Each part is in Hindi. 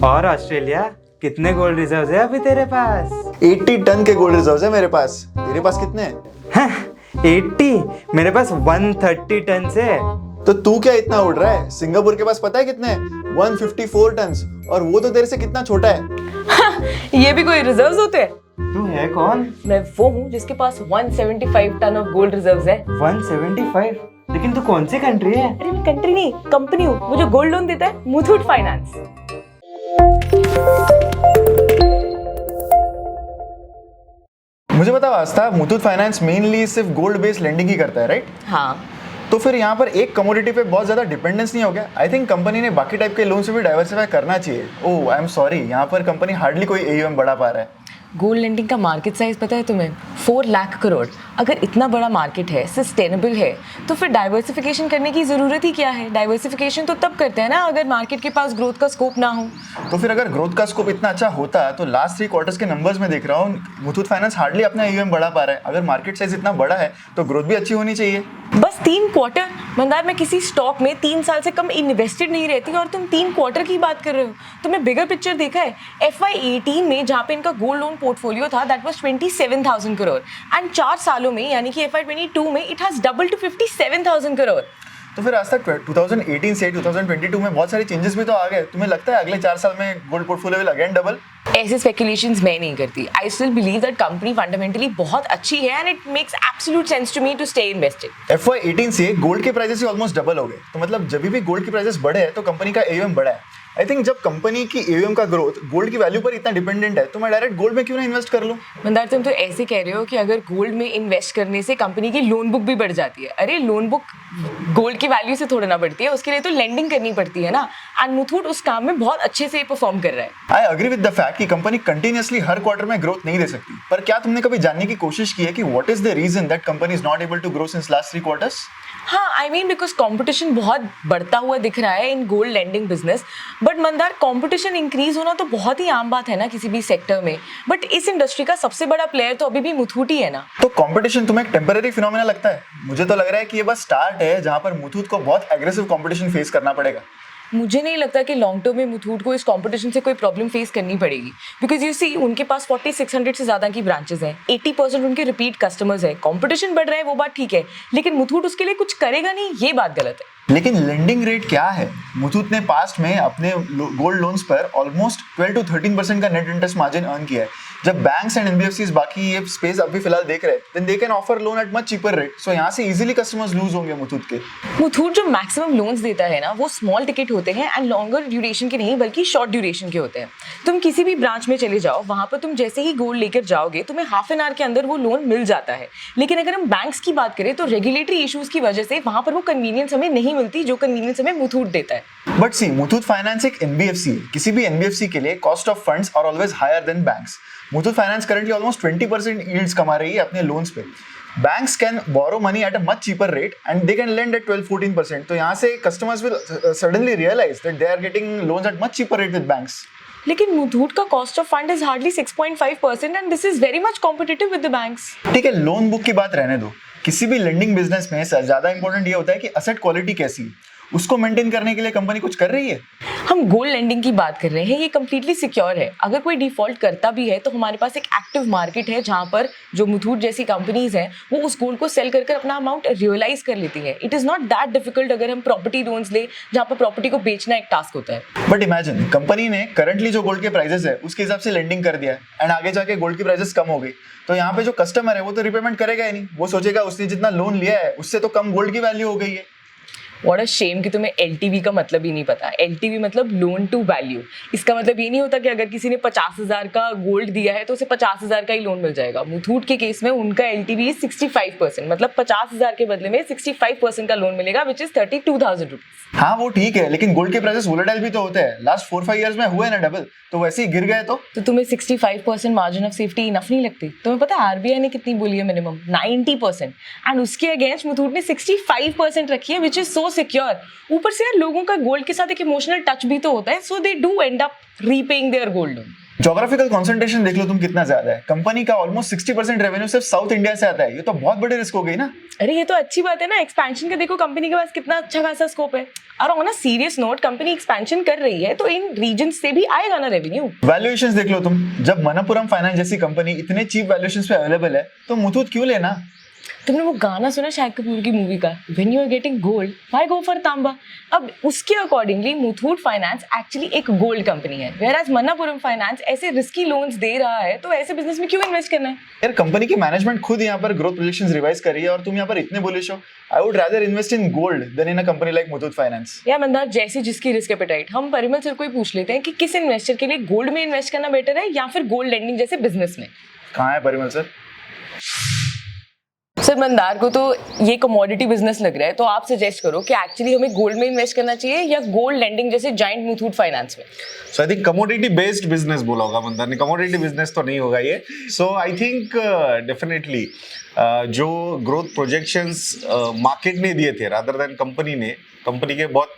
और ऑस्ट्रेलिया, कितने गोल्ड रिजर्व्स है अभी तेरे पास? 80 टन के गोल्ड रिजर्व्स है मेरे पास। तेरे पास कितने हैं? 80? मेरे पास 130 टन से। तो तू क्या इतना उड़ रहा है? सिंगापुर के पास पता है कितने हैं? 154 टन, और वो तो तेरे से कितना छोटा है। ये भी कोई रिजर्व्स होते हैं? तू है कौन? मैं वो हूँ जिसके पास 175 टन ऑफ गोल्ड रिजर्व्स है। 175? लेकिन तू कौन सी कंट्री है? अरे मैं कंट्री नहीं, कंपनी हूँ। वो जो गोल्ड लोन देता है, मुथूट फाइनेंस। मुझे बताओ आस्था, मुथूट फाइनेंस मेनली सिर्फ गोल्ड बेस्ड लेंडिंग ही करता है, राइट? हाँ। तो फिर यहाँ पर एक कमोडिटी पे बहुत ज्यादा डिपेंडेंस नहीं हो गया? आई थिंक कंपनी ने बाकी टाइप के लोन से भी डाइवर्सिफाई करना चाहिए। ओह आई एम सॉरी, यहाँ पर कंपनी हार्डली कोई एयूएम बढ़ा पा रहा है। गोल्ड लेंडिंग का मार्केट साइज पता है तुम्हें? 4 लाख करोड़। अगर इतना बड़ा मार्केट है, सस्टेनेबल है, तो फिर डाइवर्सिफिकेशन करने की जरूरत ही क्या है? डाइवर्सिफिकेशन तो तब करते हैं ना अगर मार्केट के पास ग्रोथ का स्कोप ना हो। तो फिर अगर ग्रोथ का स्कोप इतना अच्छा होता तो लास्ट 3 क्वार्टर्स के नंबर्स में देख रहा हूँ मुथूट फाइनेंस हार्डली अपना एयूएम बढ़ा पा रहा है। अगर मार्केट साइज इतना बड़ा है तो ग्रोथ भी अच्छी होनी चाहिए। बस 3 क्वार्टर? मंदार, मैं किसी स्टॉक में 3 साल से कम इन्वेस्टेड नहीं रहती और तुम 3 क्वार्टर की बात कर रहे हो। तुमने बिगर पिक्चर देखा है? FY18 में जहाँ पे इनका गोल्ड लोन पोर्टफोलियो था, दैट वाज 27,000 करोड़, एंड 4 सालों में यानी कि FY22 में it has double two 57,000 crore. तो फिर आज तक 2018 से 2022 में बहुत सारे चेंजेस भी तो आ गए। तुम्हें लगता है अगले 4 साल में gold portfolio will again double? ऐसे स्पेकुलेशंस मैं नहीं करती। I still believe that company fundamentally बहुत अच्छी है and it makes absolute sense to me to stay invested. FY18 से गोल्ड के प्राइसेस ऑलमोस्ट डबल हो गए। तो मतलब जब भी गोल्ड के प्राइसेस बढ़े हैं तो कंपनी का एयूएम बढ़ा है। आई थिंक जब कंपनी की एयूएम का ग्रोथ गोल्ड की वैल्यू पर इतना डिपेंडेंट है तो मैं डायरेक्ट गोल्ड में क्यों ना इन्वेस्ट कर लूं? मंदार, तुम तो ऐसे कह रहे हो कि अगर गोल्ड में इन्वेस्ट करने से कंपनी की लोन बुक भी बढ़ जाती है। अरे लोन बुक गोल्ड की वैल्यू से थोड़ा ना बढ़ती है, उसके लिए तो लेंडिंग करनी पड़ती है ना। एंड मुथूट उस काम में बहुत अच्छे से परफॉर्म कर रहा है। I agree with the fact कि कंपनी कंटिन्यूअसली हर क्वार्टर में ग्रोथ नहीं दे सकती, पर क्या तुमने कभी जानने की कोशिश की है कि what is the reason that company is not able to grow since last 3 quarters? हाँ, आई मीन बिकॉज कंपटीशन बहुत बढ़ता हुआ दिख रहा है in gold lending business. But Mandar, competition increase होना तो बहुत ही आम बात है ना किसी भी सेक्टर में। बट इस इंडस्ट्री का सबसे बड़ा प्लेयर तो अभी भी मुथूट ही है ना। तो कंपटीशन तुम्हें एक टेम्पररी फिनोमेना लगता है? मुझे तो लग रहा है कि ये बस स्टार्ट है जहां पर मुथूट को बहुत एग्रेसिव कंपटीशन फेस करना पड़ेगा। मुझे नहीं लगता कि लॉन्ग टर्म में मुथूट को इस कंपटीशन से कोई प्रॉब्लम फेस करनी पड़ेगी। बिकॉज यू सी, उनके पास 4600 से ज्यादा की ब्रांचेस हैं, 80% उनके रिपीट कस्टमर्स है। कंपटीशन बढ़ रहा है वो बात ठीक है, लेकिन मुथूट उसके लिए कुछ करेगा नहीं, ये बात गलत है। लेकिन लेंडिंग रेट क्या है? मुथूट ने पास्ट में अपने गोल्ड लोन्स पर ऑलमोस्ट 12 to 13% का नेट इंटरेस्ट मार्जिन अर्न किया है। जब बैंक्स एंड एनबीएफसीज बाकी ये स्पेस अभी फिलहाल देख रहे हैं, then they can offer loan at much cheaper rate. So यहाँ से इजीली कस्टमर्स लूज होंगे मुथूट के। मुथूट जो मैक्सिमम लोन्स देता है ना, वो स्मॉल टिकट होते हैं एंड लॉन्गर ड्यूरेशन के नहीं बल्कि शॉर्ट ड्यूरेशन के होते हैं। तुम किसी भी ब्रांच में चले जाओ, वहां पर तुम जैसे ही गोल्ड लेकर जाओगे तुम्हें हाफ एन आवर के अंदर वो लोन मिल जाता है। लेकिन अगर हम बैंक्स की बात करें तो रेगुलेटरी इश्यूज की वजह से वहां पर वो कन्वीनियंस हमें नहीं मिलती जो कन्वीनियंस हमें मुथूट देता है। बट सी, मुथूट फाइनेंस एक एनबीएफसी है। किसी भी एनबीएफसी के लिए cost of funds are always higher than banks. Muthoot finance currently almost 20% yields कमा रही है अपने लोन्स पे। Banks can borrow money at a much cheaper rate and they can lend at 12-14%। तो यहाँ से customers will suddenly realise that they are getting loans at much cheaper rate with banks. लेकिन मुथूट का cost of fund is hardly 6.5% and this is very much competitive with the banks. ठीक है, लोन बुक की बात रहने दो। किसी भी लेंडिंग बिजनेस में ज्यादा इंपॉर्टेंट ये होता है कि असेट क्वालिटी कैसी है, उसको मेंटेन करने के लिए कंपनी कुछ कर रही है। हम गोल्ड लेंडिंग की बात कर रहे हैं, ये कम्प्लीटली सिक्योर है। अगर कोई डिफॉल्ट करता भी है तो हमारे पास एक एक्टिव मार्केट है जहां पर जो मुथूट जैसी कंपनीज हैं वो उस गोल्ड को सेल कर अपना अमाउंट रियलाइज कर लेती है। It is not that difficult. अगर हम प्रॉपर्टी लोन्स ले जहां पर प्रॉपर्टी को बेचना एक टास्क होता है। बट इमेजिन कंपनी ने करंटली जो गोल्ड के प्राइसेस है उसके हिसाब से लेंडिंग कर दिया एंड आगे जाके गोल्ड की प्राइसेस कम हो गई, तो यहाँ पे जो कस्टमर है वो तो रिपेमेंट करेगा ही नहीं। वो सोचेगा उसने जितना लोन लिया है उससे तो कम गोल्ड की वैल्यू हो गई है। व्हाट अ शेम कि तुम्हें LTV का मतलब ही नहीं पता। LTV मतलब लोन टू वैल्यू। इसका मतलब ये नहीं होता कि अगर किसी ने 50,000 का गोल्ड दिया है तो उसे 50,000 का ही लोन मिल जाएगा। मुथूट के केस में उनका LTV 65%, मतलब 50,000 के बदले में 65% का लोन मिलेगा, विच इज 32,000 रुपीज। हाँ वो ठीक है, लेकिन गोल्ड के प्राइसेस वोलेटाइल भी तो होते हैं। लास्ट 4-5 इयर्स में हुए ना डबल, तो वैसे ही गिर गए तो तुम्हें 65% मार्जिन ऑफ सेफ्टी इनफ नहीं लगती? तुम्हें पता है RBI ने कितनी बोली है? मिनिमम 90%, एंड उसके अगेंस्ट मुथूट ने 65% रखी है, विच इज सो सिक्योर। ऊपर से यार लोगों का गोल्ड के साथ एक इमोशनल टच भी तो होता है, so they do end up repaying their gold loan. Geographical concentration देख लो तुम कितना ज्यादा है, कंपनी का ऑलमोस्ट 60% रेवेन्यू सिर्फ साउथ इंडिया से आता है, ये तो बहुत बड़ी रिस्क हो गई ना। अरे ये तो अच्छी बात है ना, एक्सपेंशन का देखो कंपनी के पास कितना अच्छा खासा स्कोप है। और on a serious note, company expansion कर रही है तो इन रीजन से भी आएगा ना रेवेन्यू। वैल्यूएशंस देख लो तुम, जब मनप्पुरम फाइनेंस जैसी कंपनी इतने चीप वैल्यूएशंस पे अवेलेबल है तो मुथूट क्यों लेना। तुमने वो गाना सुना शाहिद कपूर की मूवी का, when you are getting gold why go for तांबा। अब उसके अकॉर्डिंगली मुथूट फाइनेंस एक्चुअली एक गोल्ड कंपनी है, वेयरएज मन्नापुरम फाइनेंस ऐसे रिस्की लोन्स दे रहा है, तो ऐसे बिजनेस में क्यों इन्वेस्ट करना है। यार कंपनी की मैनेजमेंट खुद यहाँ पर ग्रोथ प्रोजेक्शंस रिवाइज कर रही है और तुम यहाँ पर इतने बुलिश हो। I would rather invest in gold than in a company like Muthoot finance. या मंदार, जैसी जिसकी रिस्क एपेटाइट, हम परिमल सर को ही पूछ लेते हैं कि किस इन्वेस्टर के लिए गोल्ड में इन्वेस्ट करना बेटर है या फिर गोल्ड लेंडिंग जैसे बिजनेस में। कहाँ है परिमल सर? सर मंदार को तो ये कमोडिटी बिजनेस लग रहा है, तो आप सजेस्ट करो कि एक्चुअली हमें गोल्ड में इन्वेस्ट करना चाहिए या गोल्ड लेंडिंग जैसे जाइंट मुथूट फाइनेंस में। So I think commodity based business बोला होगा मंदार ने, कमोडिटी बिजनेस तो नहीं होगा ये। सो आई थिंक डेफिनेटली जो ग्रोथ प्रोजेक्शंस मार्केट ने दिए थे रादर देन कंपनी के बहुत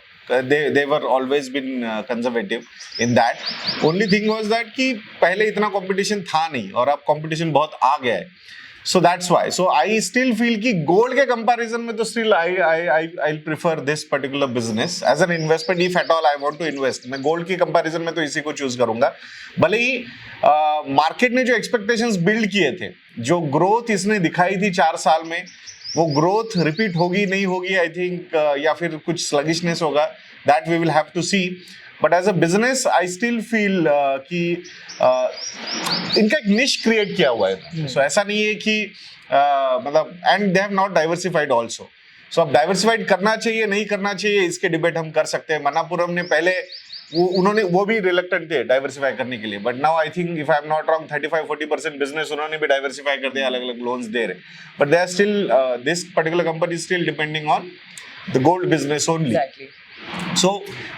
they were always been conservative in that. Only thing was that कि पहले इतना कंपटीशन था नहीं और अब कंपटीशन बहुत आ गया है, so that's why. So I still feel कि गोल्ड के कंपैरिजन में तो still I'll prefer this particular business as an investment if at all I want to invest. मैं गोल्ड के कंपैरिजन में तो इसी को चूज करूंगा, भले ही मार्केट ने जो एक्सपेक्टेशंस बिल्ड किए थे, जो ग्रोथ इसने दिखाई थी 4 साल में, वो ग्रोथ रिपीट होगी नहीं होगी आई थिंक, या फिर कुछ स्लगिशनेस होगा, that we will have to see. But as a business I still feel कि इनका एक निश क्रिएट किया हुआ है। सो ऐसा नहीं है कि मतलब, and they have not diversified also. So अब डाइवर्सिफाइड करना चाहिए नहीं करना चाहिए इसके डिबेट हम कर सकते हैं। मन्नापुरम ने पहले वो भी रिलक्टेंट थे डाइवर्सिफाई करने के लिए, but now I think if I am not wrong 35-40% business उन्होंने भी डाइवर्सिफाई कर दिया, अलग अलग लोन्स दे रहे, but they are still this particular company still depending on the gold business only. So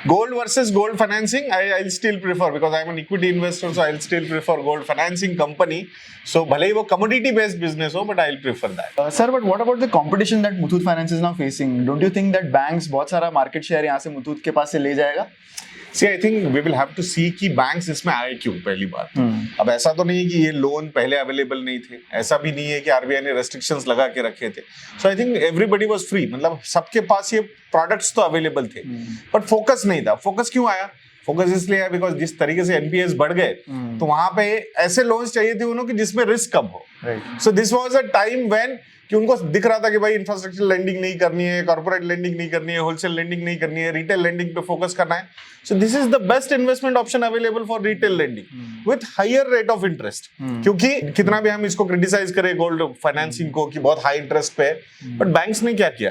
gold versus gold financing, I'll still prefer because I'm an equity investor, so I'll still prefer gold financing company. So भले ही वो commodity based business हो, but I'll prefer that. Sir, but what about the competition that Muthoot Finance is now facing? Don't you think that banks बहुत सारा market share यहाँ से Muthoot के पास से ले जाएगा? See, I think we will have to see कि बैंक्स इसमें आए क्यों, पहली बात। अब ऐसा तो नहीं है कि ये लोन पहले अवेलेबल नहीं थे, ऐसा भी नहीं है कि आरबीआई ने रेस्ट्रिक्शंस लगा के रखे थे। So I think everybody was free, मतलब सबके पास ये प्रोडक्ट्स तो अवेलेबल थे, बट फोकस नहीं था। फोकस क्यों आया? फोकस इसलिए है बिकॉज जिस तरीके से एनपीएस बढ़ गए, तो वहां पे ऐसे लोन्स चाहिए थे उन्होंने जिसमें रिस्क कम हो। So this was a time when कि उनको दिख रहा था कि भाई इंफ्रास्ट्रक्चर लेंडिंग नहीं करनी है, कॉर्पोरेट लेंडिंग नहीं करनी है, होलसेल लेंडिंग नहीं करनी है, रिटेल लेंडिंग पे फोकस करना है। So this is the best investment option available for retail lending with higher rate of interest. क्योंकि कितना भी हम इसको क्रिटिसाइज करें गोल्ड फाइनेंसिंग को कि बहुत हाई इंटरेस्ट पे है, बट बैंक्स ने क्या किया,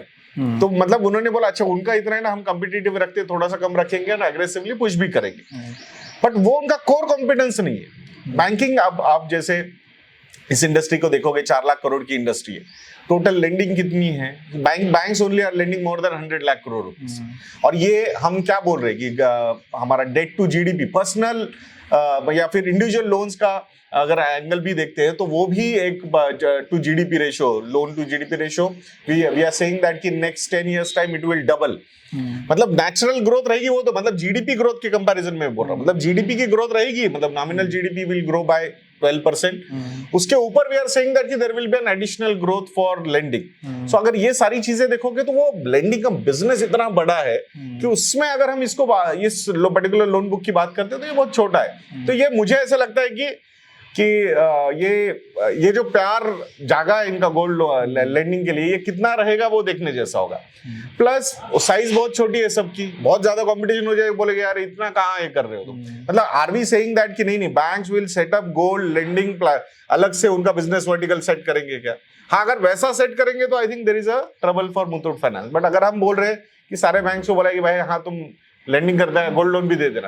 तो मतलब उन्होंने बोला अच्छा उनका इतना है ना, हम कॉम्पिटिटिव रखते थोड़ा सा कम रखेंगे ना, एग्रेसिवली पुश भी करेंगे, बट वो उनका कोर कॉम्पिटेंस नहीं है। बैंकिंग, अब आप जैसे इस इंडस्ट्री को देखोगे 4 लाख करोड़ की इंडस्ट्री है, टोटल लेंडिंग कितनी है? Banks only are lending more than 100 lakh crore rupees. और ये हम क्या बोल रहे हैं कि हमारा डेट टू जीडीपी, पर्सनल या फिर इंडिविजुअल लोन्स का अगर एंगल भी देखते हैं तो वो भी एक to GDP ratio, loan to GDP ratio, we are saying that कि next 10 years time it will double. मतलब नेचुरल ग्रोथ रहेगी, वो तो मतलब जीडीपी ग्रोथ के कंपैरिजन में बोल रहा हूं, मतलब जीडीपी की ग्रोथ रहेगी, मतलब nominal GDP will grow by 12%। उसके ऊपर वी आर सेइंग दैट कि there will be an additional growth for lending. So अगर ये सारी चीजें देखोगे तो वो लेंडिंग का बिजनेस इतना बड़ा है कि उसमें अगर हम इसको इस पर्टिकुलर लोन बुक की बात करते हैं तो ये बहुत छोटा है। तो ये मुझे ऐसा लगता है कि ये जो प्यार जागा है इनका गोल्ड लेंडिंग के लिए, ये कितना रहेगा वो देखने जैसा होगा। प्लस साइज बहुत छोटी है सबकी, बहुत ज्यादा कंपटीशन हो जाए, बोलेगे यार इतना कहाँ ये कर रहे हो तुम। मतलब आर वी सेइंग दैट कि नहीं banks will set up gold lending अलग से उनका बिजनेस वर्टिकल सेट करेंगे क्या? हाँ, अगर वैसा सेट करेंगे तो I think there is a trouble for Muthoot finance. But अगर हम बोल रहे हैं कि सारे बैंक्स को बोला कि भाई हाँ तुम लेंडिंग करता है, गोल्ड लोन भी दे देना,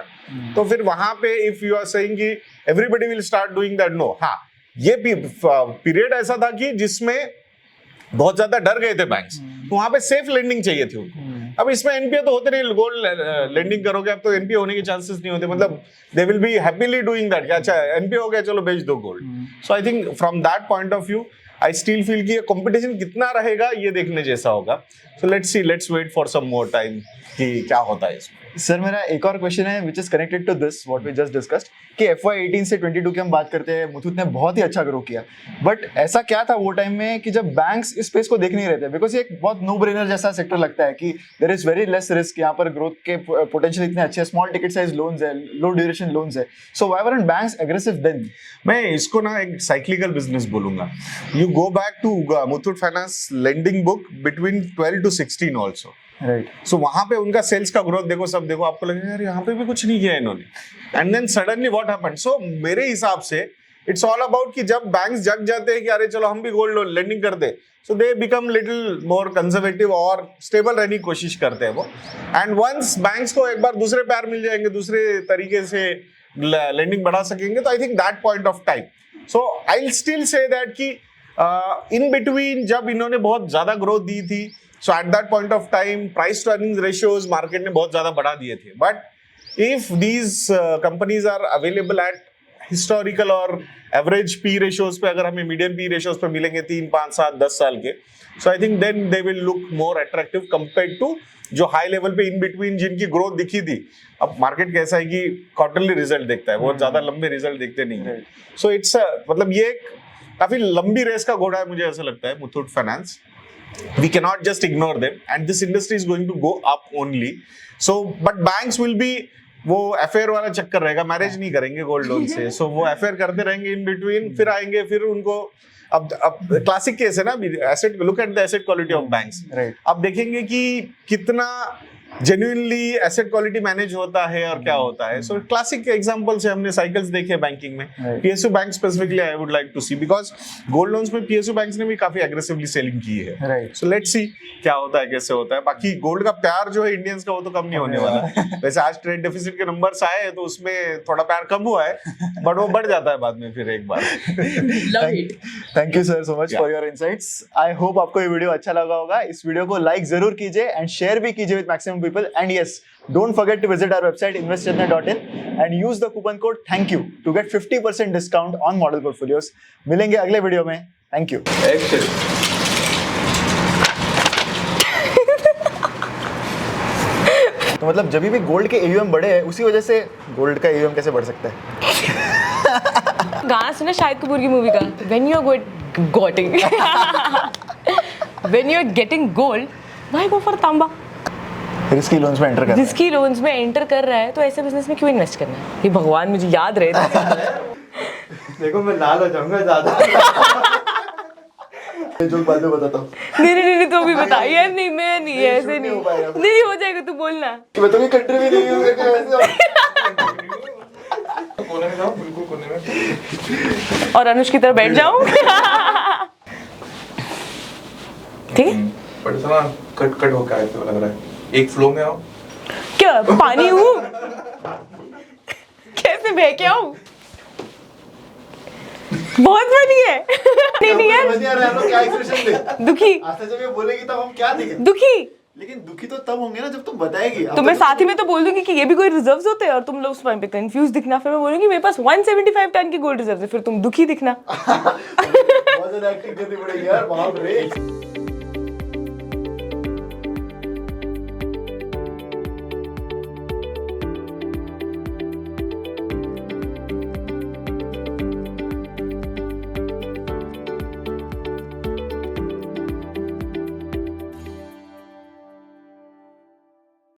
तो फिर वहां पे इफ यू आर सेइंग कि everybody will start doing that, no. हाँ, ये पीरियड ऐसा था कि जिसमें बहुत ज्यादा डर गए थे बैंक्स, तो वहां पे सेफ लेंडिंग चाहिए थी उनको। अब इसमें एनपीए तो होते नहीं, गोल्ड लेंडिंग करोगे अब तो एनपीए होने के चांसेस नहीं होते, मतलब they will be happily doing that, अच्छा एनपीए हो गया चलो बेच दो gold. So I think from that point of view I still feel कि कंपटीशन कितना रहेगा ये देखने जैसा होगा। So let's see, let's wait for some more time. कि क्या होता है इसमें। सर मेरा एक और क्वेश्चन है which is connected to this what we just discussed कि FY18 से 22 की हम बात करते हैं, मुथूट ने बहुत ही अच्छा ग्रो किया, बट ऐसा क्या था वो टाइम में कि जब बैंक्स इस स्पेस को देख नहीं रहे थे? बिकॉज ये एक बहुत नो ब्रेनर जैसा सेक्टर लगता है कि there is very less risk, यहाँ पर ग्रोथ के पोटेंशियल इतने अच्छे, स्मॉल टिकट साइज लोन्स है, लो ड्यूरेशन लोन्स है, so why weren't banks aggressive then? मैं इसको ना एक साइक्लिकल बिजनेस बोलूंगा। You go back to Muthoot finance lending book between 12 to 16 also, right. So वहां पे उनका सेल्स का ग्रोथ देखो, सब देखो, आपको लगेगा यार यहाँ पे भी कुछ नहीं किया इन्होंने, and then suddenly what happened. So मेरे हिसाब से इट्स ऑल अबाउट कि जब बैंक्स जग जाते हैं कि अरे चलो हम भी गोल्ड लोन लेंडिंग करते हैं, so they become little more conservative और स्टेबल रहने की कोशिश करते हैं वो। एंड वंस बैंक्स को एक बार दूसरे पैर मिल जाएंगे, दूसरे तरीके से लेंडिंग बढ़ा सकेंगे, तो I think that point of time, so I will still say that कि इन बिटवीन जब इन्होंने बहुत ज्यादा ग्रोथ दी थी, so at that point of time price to earnings ratios market ने बहुत ज्यादा बढ़ा दिए थे, but if these companies are available at historical और average P ratios पे, अगर हमें median P ratios पे मिलेंगे 3, 5, 7, 10 साल के, so I think then they will look more attractive compared to जो हाई लेवल पे इन बिटवीन जिनकी ग्रोथ दिखी थी। अब मार्केट कैसा है कि क्वार्टरली रिजल्ट देखता है, बहुत ज्यादा लंबे रिजल्ट देखते नहीं है, सो इट्स मतलब ये एक काफी लंबी रेस का घोड़ा है, मुझे ऐसा लगता है Muthoot finance. We cannot just ignore them, and this industry is going to go up only. So, but banks will be वो अफेयर वाला चक्कर रहेगा, मैरिज नहीं करेंगे गोल्ड लोन से, सो वो अफेयर करते रहेंगे इन बिटवीन, फिर आएंगे, फिर उनको अब क्लासिक केस है ना, asset, look at the asset quality of banks, अब देखेंगे कि कितना जेन्युइनली एसेट क्वालिटी मैनेज होता है और क्या होता है। सो क्लासिक एग्जांपल से हमने साइकिल्स देखे बैंकिंग में, PSU bank specifically I would like to see, because gold loans में PSU बैंक्स ने भी काफी एग्रेसिवली सेलिंग की है, सो लेट्स सी क्या होता है, कैसे होता है। बाकी गोल्ड का प्यार जो है इंडियंस का वो तो कम नहीं होने वाला। वैसे आज ट्रेड डेफिसिट के नंबर्स आए तो उसमें थोड़ा प्यार कम हुआ है, बट वो बढ़ जाता है बाद में फिर एक बार। Thank you sir so much for your insights. I hope आपको ये वीडियो अच्छा लगा होगा। इस वीडियो को लाइक जरूर कीजिए एंड शेयर भी कीजिए with maximum people, and yes, don't forget to visit our website investchetna.in and use the coupon code thank you to get 50% discount on model portfolios. मिलेंगे अगले वीडियो में, थैंक यू। तो मतलब जब भी गोल्ड के AUM बढ़े हैं, उसी वजह से गोल्ड का AUM कैसे बढ़ सकता है? गाना सुना शाहिद कपूर की मूवी का, when you are getting gold, why go for तांबा? रिस्की लोन्स में एंटर कर, रिस्की लोन्स में एंटर कर रहा है, तो ऐसे बिजनेस में क्यों इन्वेस्ट करना है? ये भगवान मुझे याद रहे। देखो मैं लाल हो जाऊंगा ज्यादा। जो बात मैं बताता हूँ। नहीं तो अभी बता यार। नहीं मैं नहीं, ऐसे नहीं हो जाएगा, तू बोलना। मैं तो ये कंट्री भी नहीं हूँ करके वैसे। कोने में जाओ, बिल्कुल कोने में, और अनुष की तरफ बैठ जाऊं। ठीक है, बट इतना कट होकर आए थे, लग रहा है एक फ्लो में आओ। क्या पानी हूँ? कैसे बह के आऊं? बहुत फनी है। नहीं यार, क्या एक्सप्रेशन दे? दुखी। आज जब ये बोलेगी तब हम क्या देंगे? दुखी। लेकिन दुखी तो तब होंगे ना जब तुम बताएगी। तो मैं साथ ही में तो बोल दूंगी कि ये भी कोई रिजर्व्स होते हैं और तुम लोग उस टाइम पे कंफ्यूज दिखना, फिर मैं बोलूंगी मेरे पास 175 टन की गोल्ड रिजर्व है, फिर तुम दुखी दिखना। बहुत ज्यादा एक्टिंग करनी पड़ेगी यार, बाप रे।